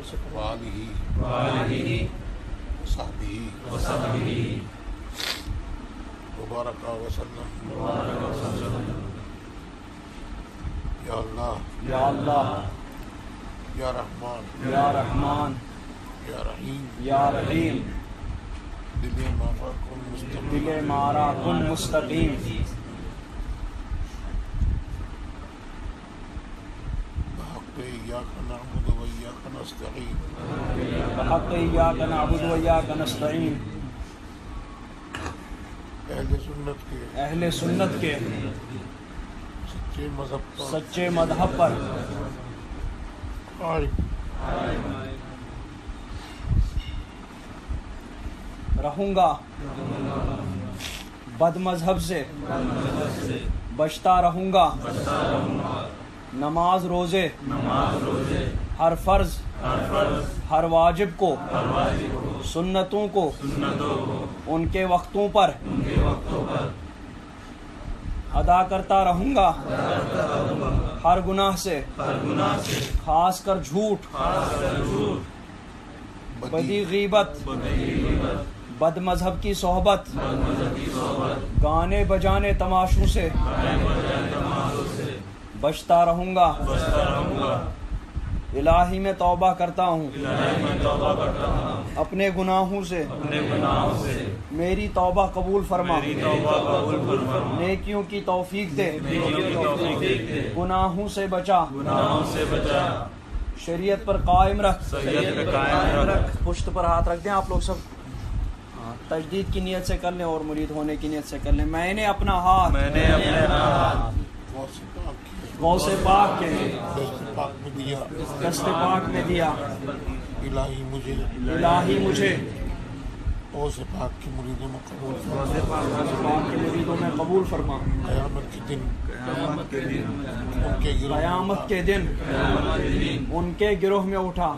وآلہ وصحبہ وبارک وسلم. یا اللہ یا اللہ یا رحمان یا رحمان یا رحیم یا رحیم دل مارا کن مستقیم دل مارا کن مستقیم بحق ایاک نعبد و ایاک نستعین بحق ایاک نعبد و ایاک نستعین. اہل سنت کے سچے مذہب پر سچے مذہب پر قائم رہوں گا، بد مذہب سے بچتا رہوں گا. نماز روزے ہر فرض ہر واجب کو سنتوں کو ان کے وقتوں پر ادا کرتا رہوں گا. ہر گناہ سے خاص کر جھوٹ، بدی غیبت، بد مذہب کی صحبت، گانے بجانے تماشوں سے بچتا رہوں گا. الہی میں توبہ کرتا ہوں اپنے گناہوں سے، میری توبہ قبول فرما، نیکیوں کی توفیق دے، گناہوں سے بچا، شریعت پر قائم رکھ. پشت پر ہاتھ رکھ دیں آپ لوگ سب، تجدید کی نیت سے کر لیں اور مرید ہونے کی نیت سے کر لیں. میں نے اپنا ہاتھ غوث پاک کے دست پاک میں دیا. الہی مجھے غوث پاک کی مریدوں میں قبول فرما، غوث پاک کے مریدوں میں قبول فرما. قیامت کے دن ان کے گروہ میں اٹھا.